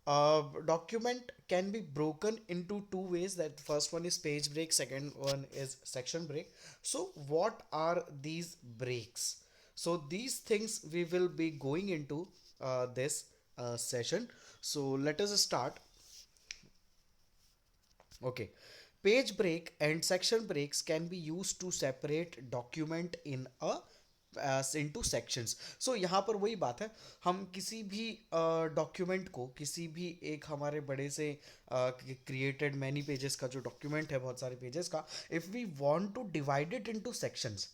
Document can be broken into two ways. That first one is page break, second one is section break. So what are these breaks? So these things we will be going into this session. So let us start. Okay. Page break and section breaks can be used to separate document in a into sections. So यहाँ पर वही बात है, हम किसी भी document को, किसी भी एक हमारे बड़े से क्रिएटेड मैनी पेजेस का जो डॉक्यूमेंट है, बहुत सारे पेजेस का, if we want to divide it into sections,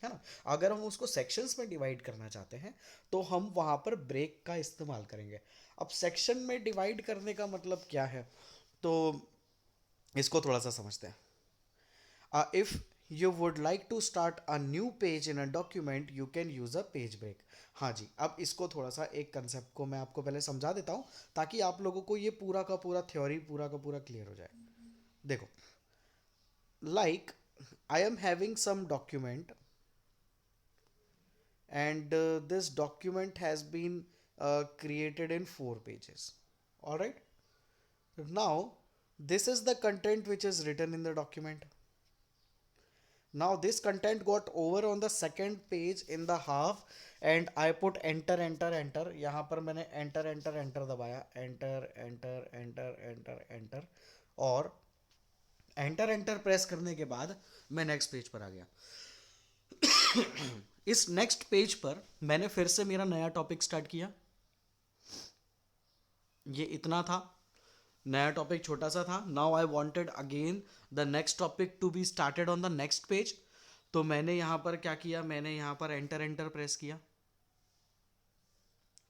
है ना, अगर हम उसको सेक्शंस में डिवाइड करना चाहते हैं तो हम वहाँ पर ब्रेक का इस्तेमाल करेंगे। अब सेक्शन में डिवाइड करने का मतलब क्या है, तो इसको थोड़ा सा समझते हैं। If you would like to start a new page in a document you can use a page break. हाँ जी, अब इसको थोड़ा सा एक कंसेप्ट को मैं आपको पहले समझा देता हूँ ताकि आप लोगों को ये पूरा का पूरा थ्योरी पूरा का पूरा क्लियर हो जाए। देखो, like I am having some document and this document has been created in 4 pages. All right, now this is the content which is written in the document. Now this content got over on the second page in the half and I put enter enter enter। यहाँ पर मैंने enter enter enter दबाया, enter enter enter enter enter, और enter enter press करने के बाद मैं next page पर आ गया। इस नेक्स्ट पेज पर मैंने फिर से मेरा नया टॉपिक स्टार्ट किया। ये इतना था, नया टॉपिक छोटा सा था। Now I wanted again the next topic to be started on the next page. तो मैंने यहाँ पर क्या किया, मैंने यहाँ पर एंटर एंटर प्रेस किया,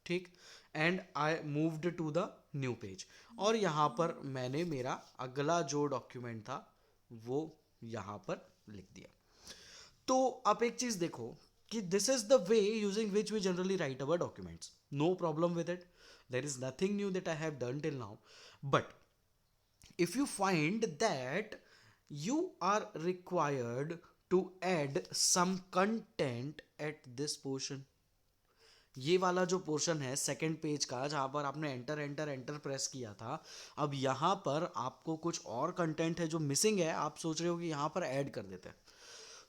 ठीक, and I moved to the new page, और यहाँ पर मैंने मेरा अगला जो डॉक्यूमेंट था वो यहाँ पर लिख दिया। तो आप एक चीज देखो कि this is the way using which we generally write our documents, no problem with it, there is nothing new that I have done till now. But if you find that you are required to add some content at this portion, ये वाला जो portion है second page का जहां पर आपने enter enter enter press किया था, अब यहां पर आपको कुछ और कंटेंट है जो मिसिंग है, आप सोच रहे हो कि यहां पर ऐड कर देते हैं।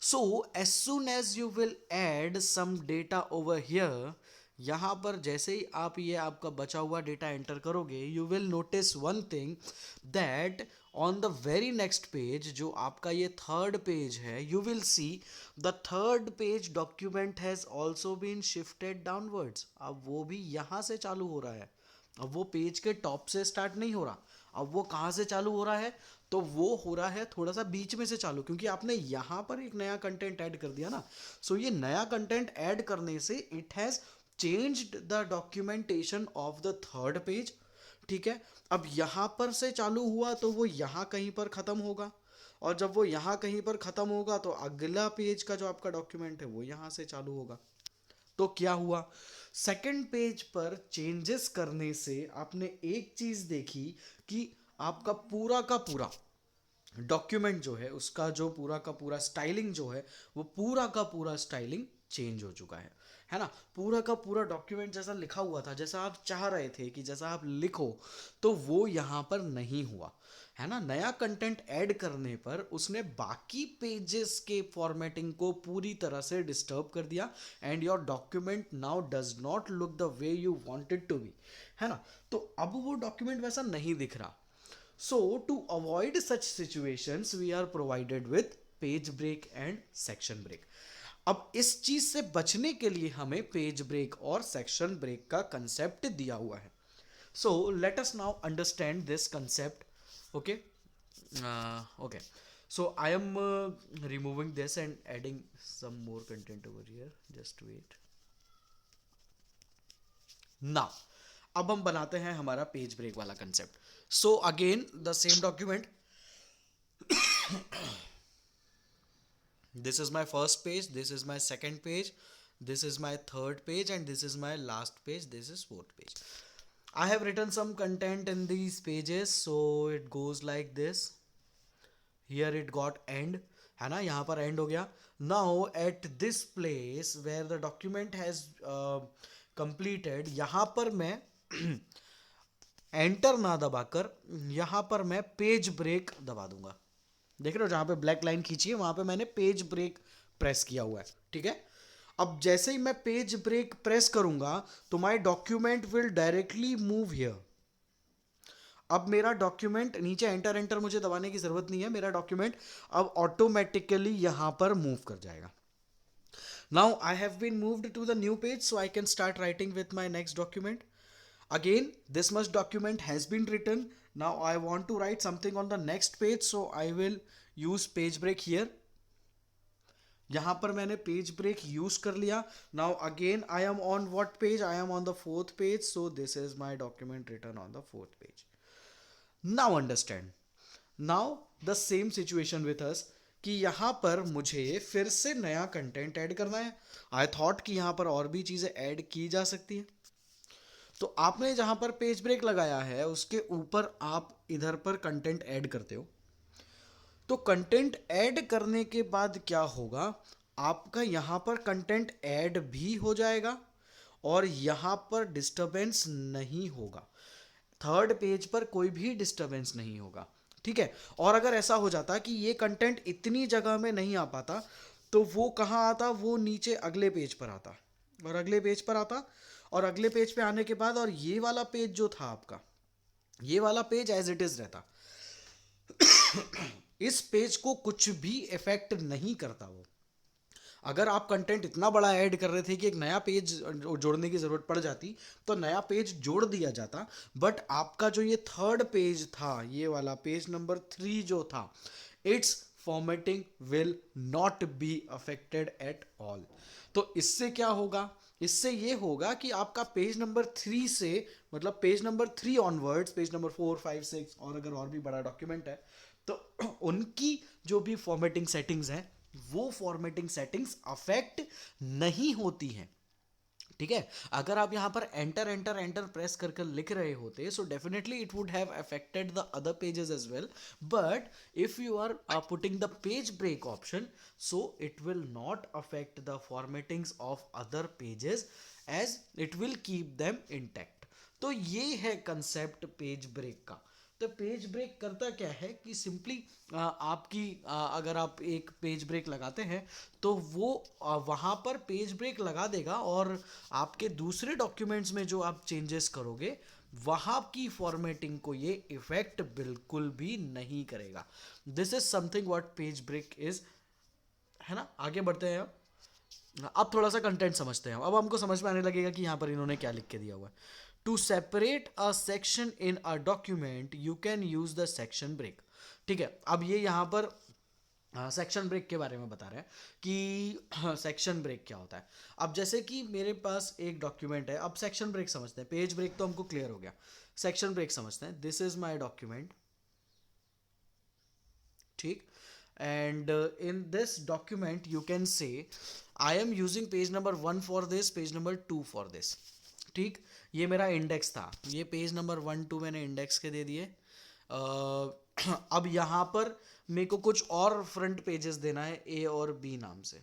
So as soon as you will add some data over here, यहाँ पर जैसे ही आप ये आपका बचा हुआ डेटा एंटर करोगे, you will notice one thing that on the very next page, जो आपका ये थर्ड पेज है, you will see the third page document has also been shifted downwards. अब वो भी यहाँ से चालू हो रहा है, अब वो पेज के टॉप से स्टार्ट नहीं हो रहा। अब वो कहाँ से चालू हो रहा है, तो वो हो रहा है थोड़ा सा बीच में से चालू, क्योंकि आपने यहाँ पर एक नया कंटेंट ऐड कर दिया ना। सो ये नया कंटेंट ऐड करने से it has changed the documentation of the third page, ठीक है। अब यहाँ पर से चालू हुआ तो वो यहाँ कहीं पर ख़त्म होगा, और जब वो यहाँ कहीं पर ख़त्म होगा तो अगला पेज का जो आपका डॉक्यूमेंट है वो यहाँ से चालू होगा। तो क्या हुआ, सेकंड पेज पर चेंजेस करने से आपने एक चीज देखी कि आपका पूरा का पूरा डॉक्यूमेंट जो है, उसका जो पूरा का पूरा स्टाइलिंग जो है, वो पूरा का पूरा स्टाइलिंग चेंज हो चुका है ना। पूरा का पूरा डॉक्यूमेंट जैसा लिखा हुआ था, जैसा आप चाह रहे थे कि जैसा आप लिखो, तो वो यहाँ पर नहीं हुआ, है ना। नया कंटेंट ऐड करने पर उसने बाकी पेजेस के फॉर्मेटिंग को पूरी तरह से डिस्टर्ब कर दिया, and your document now does not look the way you wanted to be, है ना। तो अब वो डॉक्यूमेंट वैसा नहीं दिख रहा। So, to avoid such situations, we are provided with page break and section break. अब इस चीज से बचने के लिए हमें पेज ब्रेक और सेक्शन ब्रेक का कंसेप्ट दिया हुआ है। So let us now understand this concept. Okay, okay, so I am removing this and adding some more content over here. Just wait. Now, अब हम बनाते हैं हमारा पेज ब्रेक वाला concept. So again the same document, this is my first page, this is my second page, this is my third page, and this is my last page, this is fourth page. I have written some content in these pages, so it goes like this. Here it got end, है ना, यहाँ पर end हो गया। Now at this place where the document has completed, यहाँ पर मैं enter ना दबाकर यहाँ पर मैं पेज ब्रेक दबा दूंगा। देख रहे हो जहाँ पे ब्लैक लाइन खींची है वहाँ पे मैंने पेज ब्रेक प्रेस किया हुआ है, ठीक है। अब जैसे ही मैं पेज ब्रेक प्रेस करूंगा तो my document will directly move here. अब मेरा डॉक्यूमेंट नीचे एंटर एंटर मुझे दबाने की जरूरत नहीं है, मेरा डॉक्यूमेंट अब ऑटोमेटिकली यहां पर मूव कर जाएगा। Now I have been moved to the new page, so I can start writing with my next document. Again this much document has been written, now I want to write something on the next page, so I will use page break here. यहां पर मैंने page break use कर लिया। Now again I am on what page, I am on the fourth page, so this is my document written on the fourth page. Now understand, now the same situation with us कि यहां पर मुझे फिर से नया content add करना है। I thought कि यहां पर और भी चीजें ऐड की जा सकती है। तो आपने जहां पर पेज ब्रेक लगाया है उसके ऊपर आप इधर पर कंटेंट ऐड करते हो। तो कंटेंट ऐड करने के बाद क्या होगा, आपका यहां पर कंटेंट ऐड भी हो जाएगा और यहां पर डिस्टरबेंस नहीं होगा। थर्ड पेज पर कोई भी डिस्टरबेंस नहीं होगा, ठीक है। और अगर ऐसा हो जाता कि ये कंटेंट इतनी जगह में नहीं आ पाता तो वो कहाँ आता, वो नीचे अगले पेज पर आता और अगले पेज पर आता और अगले पेज पे आने के बाद और ये वाला पेज जो था आपका, ये वाला पेज एज इट इज रहता। इस पेज को कुछ भी इफेक्ट नहीं करता वो। अगर आप कंटेंट इतना बड़ा ऐड कर रहे थे कि एक नया पेज जोड़ने की जरूरत पड़ जाती तो नया पेज जोड़ दिया जाता, बट आपका जो ये थर्ड पेज था, ये वाला पेज नंबर 3 जो था, it's formatting will not be affected at all. तो इससे क्या होगा, इससे ये होगा कि आपका पेज नंबर 3 से मतलब page number 3 onwards, page number 4, 5, 6 और अगर और भी बड़ा डॉक्यूमेंट है तो उनकी जो भी फॉर्मेटिंग सेटिंग्स हैं वो फॉर्मेटिंग सेटिंग्स अफेक्ट नहीं होती हैं, ठीक है। अगर आप यहां पर एंटर एंटर एंटर प्रेस कर लिख रहे होते so definitely it would have affected the other pages as well, but if you are putting the page break option so it will not affect the formattings of other pages as it will keep them intact. तो ये है concept page break का। तो page break करता क्या है कि simply आपकी अगर आप एक पेज ब्रेक लगाते हैं तो वो वहाँ पर पेज ब्रेक लगा देगा और आपके दूसरे डॉक्यूमेंट्स में जो आप चेंजेस करोगे वहाँ की फॉर्मेटिंग को ये इफेक्ट बिल्कुल भी नहीं करेगा। This is something what page break is, है ना। आगे बढ़ते हैं अब थोड़ा सा कंटेंट समझते हैं। अब हमको समझ में आने लगेगा कि यहाँ पर इन्होंने क्या लिख के दिया हुआ है। To separate a section in a document you can use the section break, ठीक है। अब ये यहाँ पर सेक्शन ब्रेक के बारे में बता रहे हैं कि सेक्शन ब्रेक क्या होता है। अब जैसे कि मेरे पास एक डॉक्यूमेंट है, अब सेक्शन ब्रेक समझते हैं। पेज ब्रेक तो हमको क्लियर हो गया, सेक्शन ब्रेक समझते हैं। दिस इज माय डॉक्यूमेंट, ठीक। and in this document you can say I am using page number 1 for this, page number 2 for this, ठीक। ये मेरा इंडेक्स था, ये पेज नंबर 1, 2 मैंने इंडेक्स के दे दिए। अब यहाँ पर मेरे को कुछ और फ्रंट पेजेस देना है ए और बी नाम से,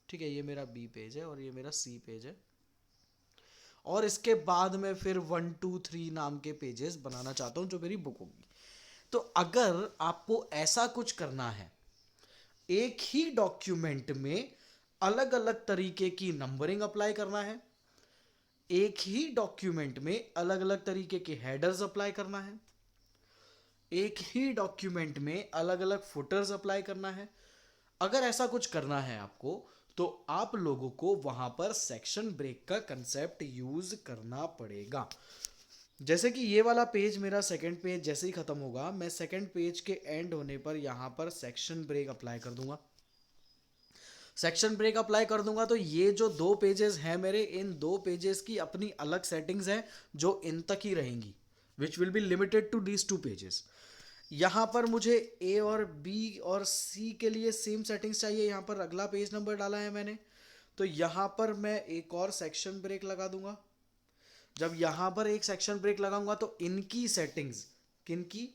ठीक है। ये मेरा बी पेज है और ये मेरा सी पेज है और इसके बाद में फिर 1, 2, 3 नाम के पेजेस बनाना चाहता हूँ जो मेरी बुक होगी। तो अगर आपको ऐसा कुछ करना है, एक ही डॉक्यूमेंट में अलग अलग तरीके की नंबरिंग अप्लाई करना है, एक ही डॉक्यूमेंट में अलग अलग तरीके के हेडर्स अप्लाई करना है, एक ही डॉक्यूमेंट में अलग अलग फुटर्स अप्लाई करना है, अगर ऐसा कुछ करना है आपको तो आप लोगों को वहां पर सेक्शन ब्रेक का कंसेप्ट यूज करना पड़ेगा। जैसे कि ये वाला पेज मेरा सेकंड पेज जैसे ही खत्म होगा, मैं सेकंड पेज के एंड होने पर यहां पर सेक्शन ब्रेक अप्लाई कर दूंगा। सेक्शन ब्रेक अप्लाई कर दूंगा तो ये जो 2 पेजेस हैं मेरे, इन 2 पेजेस की अपनी अलग सेटिंग्स हैं जो इन तक ही रहेंगी, which will be limited to these 2 pages. यहाँ पर मुझे ए और बी और सी के लिए सेम सेटिंग्स चाहिए। यहाँ पर अगला पेज नंबर डाला है मैंने, तो यहाँ पर मैं एक और सेक्शन ब्रेक लगा दूंगा। जब यहाँ पर एक सेक्शन ब्रेक लगाऊंगा तो इनकी सेटिंग्स, किनकी,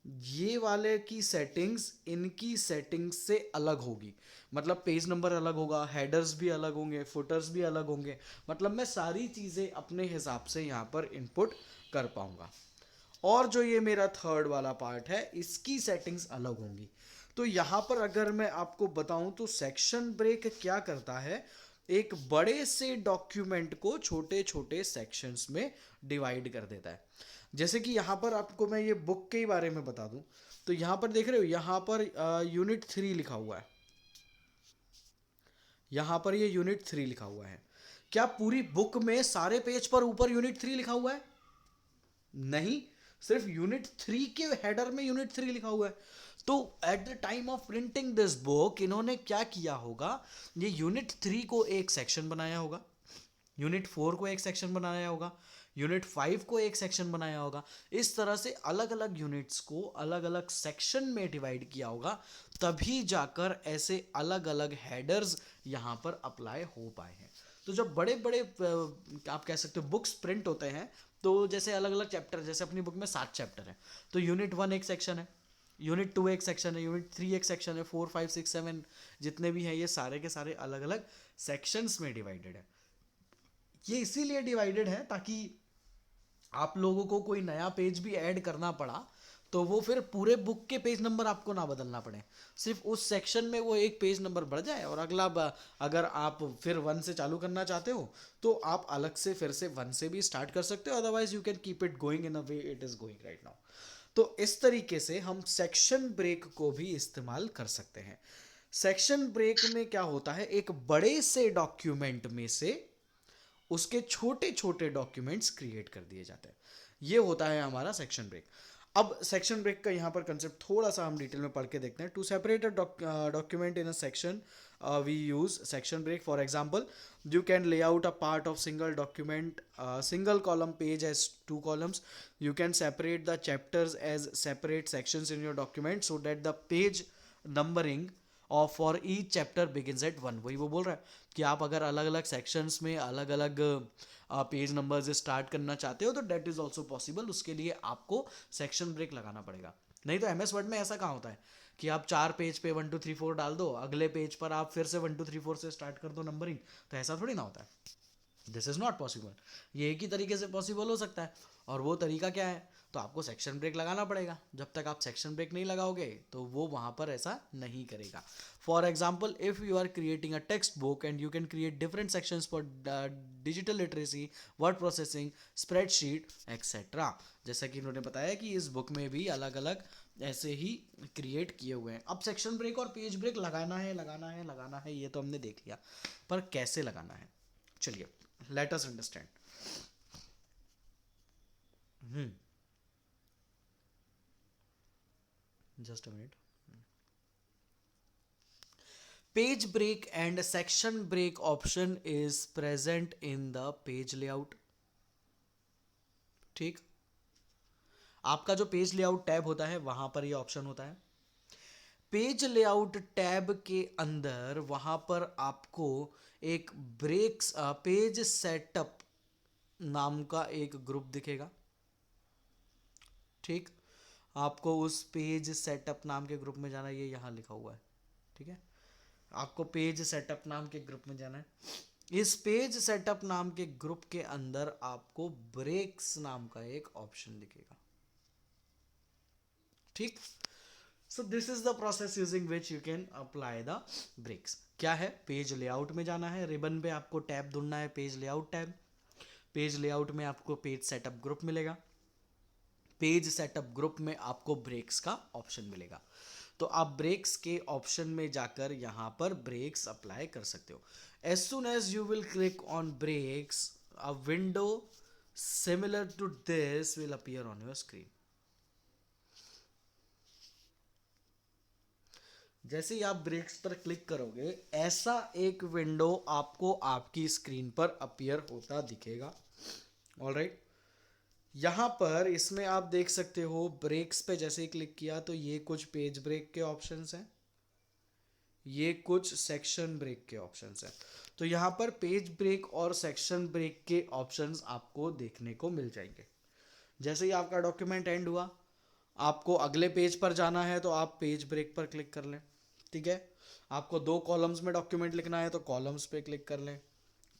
ये वाले की सेटिंग्स इनकी सेटिंग्स से अलग होगी। मतलब पेज नंबर अलग होगा, हेडर्स भी अलग होंगे, फुटर्स भी अलग होंगे। मतलब मैं सारी चीज़ें अपने हिसाब से यहाँ पर इनपुट कर पाऊंगा। और जो ये मेरा थर्ड वाला पार्ट है इसकी सेटिंग्स अलग होंगी। तो यहाँ पर अगर मैं आपको बताऊं तो सेक्शन ब्रेक क्या करता है, एक बड़े से डॉक्यूमेंट को छोटे छोटे सेक्शंस में डिवाइड कर देता है। जैसे कि यहाँ पर आपको मैं ये बुक के बारे में बता दूं, तो यहाँ पर देख रहे हो, यहाँ पर यूनिट 3 लिखा हुआ है, यहाँ पर ये यूनिट 3 लिखा हुआ है। क्या पूरी बुक में सारे पेज पर ऊपर यूनिट 3 लिखा हुआ है? नहीं, सिर्फ यूनिट 3 के हेडर में यूनिट 3 लिखा हुआ है। तो at the time of printing this book इन्होंने क्या किया होगा, ये यूनिट 3 को एक सेक्शन बनाया होगा, यूनिट 4 को एक सेक्शन बनाया होगा, यूनिट 5 को एक सेक्शन बनाया होगा। इस तरह से अलग अलग यूनिट्स को अलग अलग सेक्शन में डिवाइड किया होगा, तभी जाकर ऐसे अलग अलग हेडर्स यहाँ पर अप्लाई हो पाए हैं। तो जब बड़े बड़े आप कह सकते हो बुक्स प्रिंट होते हैं, तो जैसे अलग अलग चैप्टर, जैसे अपनी बुक में 7 चैप्टर है, तो यूनिट 1 एक सेक्शन है, यूनिट 2 एक सेक्शन है, यूनिट 3 एक सेक्शन है, 4 5 6 7 जितने भी हैं ये सारे के सारे अलग अलग सेक्शंस में डिवाइडेड है। ये इसीलिए डिवाइडेड है ताकि आप लोगों को कोई नया पेज भी ऐड करना पड़ा तो वो फिर पूरे बुक के पेज नंबर आपको ना बदलना पड़े, सिर्फ उस सेक्शन में वो एक पेज नंबर बढ़ जाए, और अगला अगर आप फिर 1 से चालू करना चाहते हो तो आप अलग से फिर से 1 से भी स्टार्ट कर सकते हो, otherwise you can keep it going in a way it is going right now. तो इस तरीके से हम सेक्शन ब्रेक को भी इस्तेमाल कर सकते हैं। सेक्शन ब्रेक में क्या होता है, एक बड़े से डॉक्यूमेंट में से उसके छोटे छोटे डॉक्यूमेंट्स क्रिएट कर दिए जाते हैं। ये होता है हमारा सेक्शन ब्रेक। अब सेक्शन ब्रेक का यहाँ पर कंसेप्ट थोड़ा सा हम डिटेल में पढ़ के देखते हैं। To separate a document in a section we use section break. For example, you can lay out a part of single document, single column page as 2 columns. You can separate the chapters as separate sections in your document so that the page numbering of for each chapter begins at 1. वही वो बोल रहा है कि आप अगर अलग अलग सेक्शंस में अलग अलग पेज नंबर से स्टार्ट करना चाहते हो तो डेट इज ऑल्सो पॉसिबल। उसके लिए आपको सेक्शन ब्रेक लगाना पड़ेगा। नहीं तो एमएस वर्ड में ऐसा कहाँ होता है कि आप 4 पेज पे 1 2 3 4 डाल दो, अगले पेज पर आप फिर से 1 2 3 4 से स्टार्ट कर दो नंबरिंग, तो ऐसा थोड़ी ना होता है। This is not possible. ये एक ही तरीके से पॉसिबल हो सकता है, और वो तरीका क्या है, तो आपको सेक्शन ब्रेक लगाना पड़ेगा। जब तक आप सेक्शन ब्रेक नहीं लगाओगे तो वो वहाँ पर ऐसा नहीं करेगा। For example, if you are creating a text book and you can create different sections for digital literacy, word processing, spreadsheet etcetera. जैसा कि उन्होंने बताया कि इस बुक में भी अलग अलग ऐसे ही क्रिएट किए हुए हैं। अब सेक्शन ब्रेक और पेज ब्रेक लगाना है ये तो हमने देख लिया, पर कैसे लगाना है, चलिए let us understand. Just a minute. Page break and section break option is present in the page layout. ठीक, आपका जो पेज लेआउट टैब होता है वहां पर ये ऑप्शन होता है। पेज लेआउट टैब के अंदर वहां पर आपको एक ब्रेक्स पेज सेटअप नाम का एक ग्रुप दिखेगा। ठीक, आपको उस पेज सेटअप नाम के ग्रुप में जाना है, ये यहाँ लिखा हुआ है। ठीक है, आपको पेज सेटअप नाम के ग्रुप में जाना है। इस पेज सेटअप नाम के ग्रुप के अंदर आपको ब्रेक्स नाम का एक ऑप्शन दिखेगा। ठीक, so this is the process using which you can apply the breaks. क्या है, पेज लेआउट में जाना है, रिबन पे आपको टैब ढूंढना है, page layout tab. Page layout में आपको पेज सेटअप ग्रुप मिलेगा। पेज सेटअप ग्रुप में आपको ब्रेक्स का ऑप्शन मिलेगा। तो आप ब्रेक्स के ऑप्शन में जाकर यहां पर ब्रेक्स अप्लाई कर सकते हो। As soon as you will click on breaks, a window similar to this will appear on your screen. जैसे ही आप ब्रेक्स पर क्लिक करोगे ऐसा एक विंडो आपको आपकी स्क्रीन पर अपीयर होता दिखेगा। ऑलराइट, यहाँ पर इसमें आप देख सकते हो ब्रेक्स पे जैसे ही क्लिक किया तो ये कुछ पेज ब्रेक के ऑप्शंस हैं, ये कुछ सेक्शन ब्रेक के ऑप्शंस हैं। तो यहाँ पर पेज ब्रेक और सेक्शन ब्रेक के ऑप्शंस आपको देखने को मिल जाएंगे। जैसे ही आपका डॉक्यूमेंट एंड हुआ, आपको अगले पेज पर जाना है तो आप पेज ब्रेक पर क्लिक कर लें। ठीक है, आपको 2 कॉलम्स में डॉक्यूमेंट लिखना है तो कॉलम्स पे क्लिक कर लें।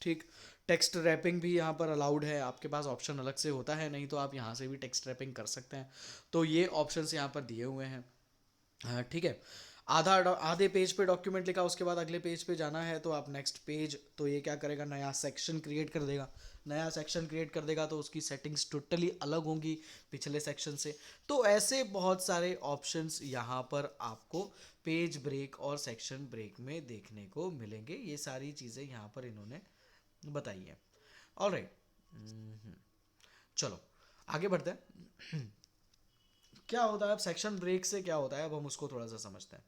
ठीक। टेक्स्ट रैपिंग भी यहाँ पर अलाउड है, आपके पास ऑप्शन अलग से होता है, नहीं तो आप यहाँ से भी टेक्स्ट रैपिंग कर सकते हैं। तो ये ऑप्शंस यहाँ पर दिए हुए हैं। हाँ ठीक है। आधे पेज पे डॉक्यूमेंट लिखा, उसके बाद अगले पेज पे जाना है तो आप नेक्स्ट पेज, तो ये क्या करेगा, नया सेक्शन क्रिएट कर देगा। नया सेक्शन क्रिएट कर देगा तो उसकी सेटिंग्स टोटली अलग होंगी पिछले सेक्शन से। तो ऐसे बहुत सारे ऑप्शंस यहाँ पर आपको पेज ब्रेक और सेक्शन ब्रेक में देखने को मिलेंगे। ये सारी चीज़ें यहाँ पर इन्होंने बताई है। ऑलराइट, चलो आगे बढ़ते हैं। क्या होता है अब सेक्शन ब्रेक से, क्या होता है अब हम उसको थोड़ा सा समझते हैं।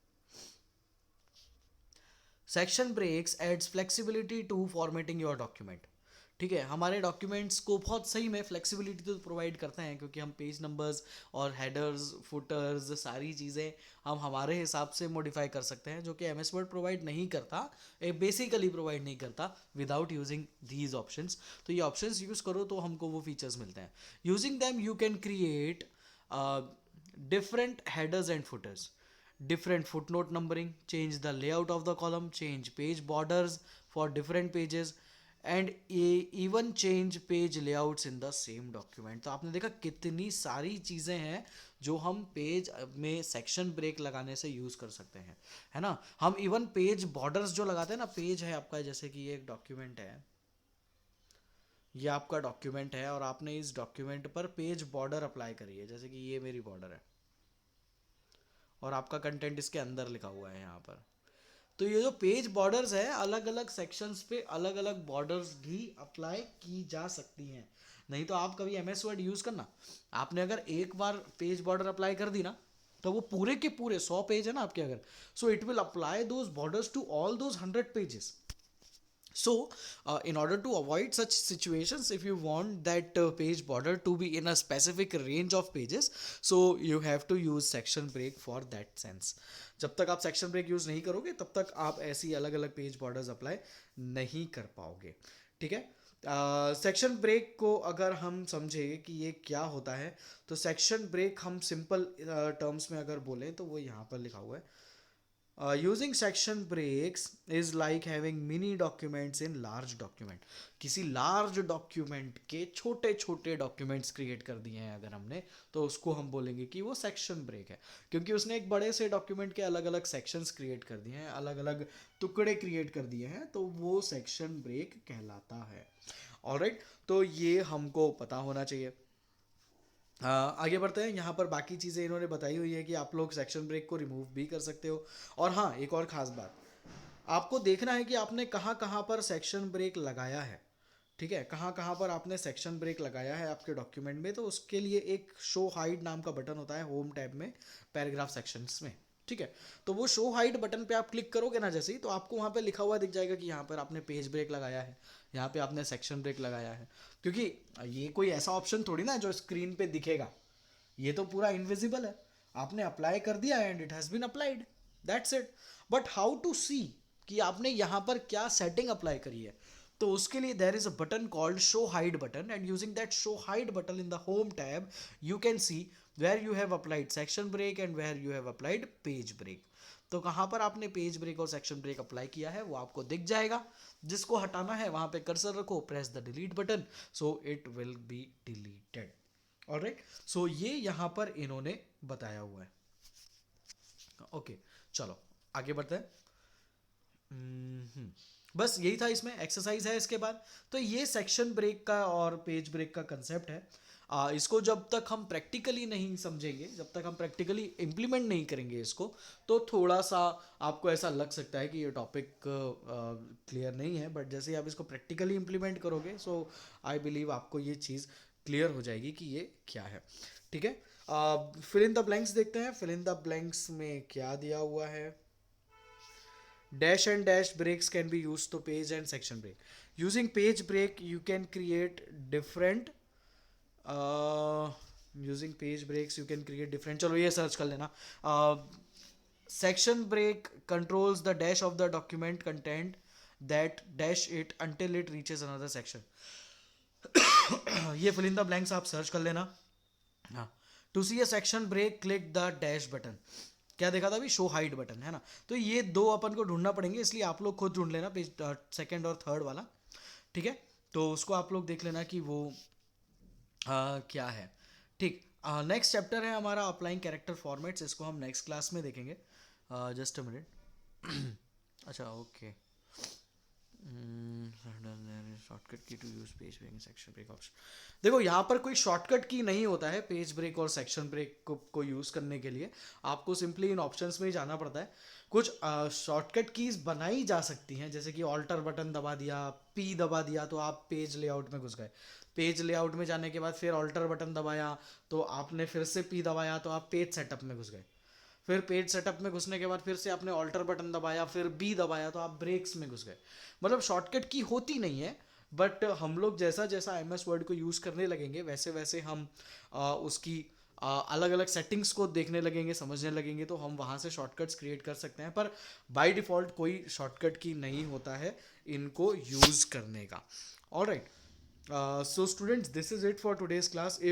Section breaks adds flexibility to formatting your document. ठीक है, हमारे डॉक्यूमेंट्स को बहुत सही में फ्लेक्सिबिलिटी तो प्रोवाइड करते हैं, क्योंकि हम पेज नंबर्स और हेडर्स फुटर्स सारी चीज़ें हम हमारे हिसाब से मॉडिफाई कर सकते हैं, जो कि एम एस वर्ड प्रोवाइड नहीं करता, बेसिकली प्रोवाइड नहीं करता विदाउट यूजिंग दीज ऑप्शंस। तो ये ऑप्शंस यूज़ करो तो हमको वो फीचर्स मिलते हैं। Using them you can create different headers and footers, different footnote numbering, change the layout of the column, change page borders for different pages and even change page layouts in the same document। तो आपने देखा कितनी सारी चीज़ें हैं जो हम page में सेक्शन ब्रेक लगाने से यूज़ कर सकते हैं, है ना। हम इवन पेज बॉर्डर्स जो लगाते हैं ना, पेज है आपका, जैसे कि ये एक डॉक्यूमेंट है, ये आपका डॉक्यूमेंट है और आपने इस डॉक्यूमेंट पर पेज बॉर्डर अप्लाई करी है, जैसे कि ये मेरी बॉर्डर है और आपका कंटेंट इसके अंदर लिखा हुआ है यहाँ पर। तो ये जो पेज बॉर्डर्स है, अलग अलग सेक्शंस पे अलग अलग बॉर्डर्स भी अप्लाई की जा सकती हैं। नहीं तो आप कभी एम एस वर्ड यूज़ करना, आपने अगर एक बार पेज बॉर्डर अप्लाई कर दी ना, तो वो पूरे के पूरे 100 पेज है ना आपके अगर, so it will apply those borders to all those 100 pages. So, in order to avoid such situations, if you want that page border to be in a specific range of pages, so you have to use section break for that sense. जब तक आप section break use नहीं करोगे तब तक आप ऐसी अलग अलग पेज बॉर्डर्स अप्लाई नहीं कर पाओगे। ठीक है, सेक्शन ब्रेक को अगर हम समझे कि ये क्या होता है, तो सेक्शन ब्रेक हम सिंपल टर्म्स में अगर बोलें तो वो यहाँ पर लिखा हुआ है। Using section breaks is like having mini documents in large document। किसी large document के छोटे छोटे documents create कर दिए हैं अगर हमने, तो उसको हम बोलेंगे कि वो section break है, क्योंकि उसने एक बड़े से document के अलग अलग sections create कर दिए हैं, अलग अलग टुकड़े create कर दिए हैं, तो वो section break कहलाता है। ऑलराइट, तो ये हमको पता होना चाहिए। आगे बढ़ते हैं। यहाँ पर बाकी चीज़ें इन्होंने बताई हुई है कि आप लोग सेक्शन ब्रेक को रिमूव भी कर सकते हो। और हाँ, एक और ख़ास बात, आपको देखना है कि आपने कहाँ कहाँ पर सेक्शन ब्रेक लगाया है। ठीक है, कहाँ कहाँ पर आपने सेक्शन ब्रेक लगाया है आपके डॉक्यूमेंट में, तो उसके लिए एक शो हाइड नाम का बटन होता है होम टैब में, पैराग्राफ सेक्शंस में। ठीक है, तो वो शो हाइड बटन पे आप क्लिक करोगे ना जैसे ही, तो आपको वहाँ पे लिखा हुआ दिख जाएगा कि यहाँ पर आपने पेज ब्रेक लगाया है, यहाँ पे आपने सेक्शन ब्रेक लगाया है। क्योंकि ये कोई ऐसा ऑप्शन थोड़ी ना है जो स्क्रीन पे दिखेगा, ये तो पूरा इनविजिबल है। आपने अप्लाई कर दिया and it has been applied, that's it. But how to see कि आपने यहाँ पर क्या सेटिंग अप्लाई करी है, तो उसके लिए there is a button called show hide button, and using that show hide button in the home tab you can see where you have applied section break and where you have applied page break. तो कहाँ पर आपने page break और section break apply किया है वो आपको दिख जाएगा। जिसको हटाना है वहाँ पे कर्सर रखो, press the delete button, so it will be deleted. Alright, so ये यहाँ पर इन्होंने बताया हुआ है। ओके, चलो आगे बढ़ते हैं। बस यही था, इसमें एक्सरसाइज है इसके बाद। तो ये सेक्शन ब्रेक का और पेज ब्रेक का कंसेप्ट है। इसको जब तक हम प्रैक्टिकली नहीं समझेंगे, जब तक हम प्रैक्टिकली इम्प्लीमेंट नहीं करेंगे इसको, तो थोड़ा सा आपको ऐसा लग सकता है कि ये टॉपिक क्लियर नहीं है। बट जैसे ही आप इसको प्रैक्टिकली इम्प्लीमेंट करोगे, सो आई बिलीव आपको ये चीज़ क्लियर हो जाएगी कि ये क्या है। ठीक है, फिल इन द ब्लैंक्स देखते हैं। फिल इन द ब्लैंक्स में क्या दिया हुआ है। Dash and dash breaks can be used to page and section break. Using page break, you can create different. Using page breaks, you can create different. चलो ये search कर लेना। Section break controls the dash of the document content that dash it until it reaches another section. ये fill in the blanks आप search कर लेना। हाँ, to see a section break click the dash button. क्या देखा था अभी, show hide button, है ना। तो ये दो अपन को ढूंढना पड़ेंगे, इसलिए आप लोग खुद ढूंढ लेना पेज सेकंड और थर्ड वाला। ठीक है, तो उसको आप लोग देख लेना कि वो क्या है। ठीक, नेक्स्ट चैप्टर है हमारा अप्लाइंग कैरेक्टर फॉर्मेट्स, इसको हम नेक्स्ट क्लास में देखेंगे। Just a minute. अच्छा okay, shortcut key to use page break section break option. देखो यहाँ पर कोई शॉर्टकट की नहीं होता है पेज ब्रेक और सेक्शन ब्रेक को यूज करने के लिए, आपको सिंपली इन ऑप्शंस में ही जाना पड़ता है। कुछ शॉर्टकट कीज बनाई जा सकती हैं, जैसे कि ऑल्टर बटन दबा दिया, पी दबा दिया तो आप पेज लेआउट में घुस गए, पेज लेआउट में जाने के बाद फिर ऑल्टर बटन दबाया तो आपने फिर से पी दबाया तो आप पेज सेटअप में घुस गए, फिर पेज सेटअप में घुसने के बाद फिर से आपने ऑल्टर बटन दबाया, फिर बी दबाया तो आप ब्रेक्स में घुस गए। मतलब शॉर्टकट की होती नहीं है, बट हम लोग जैसा जैसा MS वर्ड को यूज़ करने लगेंगे वैसे वैसे हम उसकी अलग अलग सेटिंग्स को देखने लगेंगे, समझने लगेंगे, तो हम वहाँ से शॉर्टकट्स क्रिएट कर सकते हैं। पर बाय डिफ़ॉल्ट कोई शॉर्टकट की नहीं होता है इनको यूज़ करने का। Alright, so students, this is it for today's class.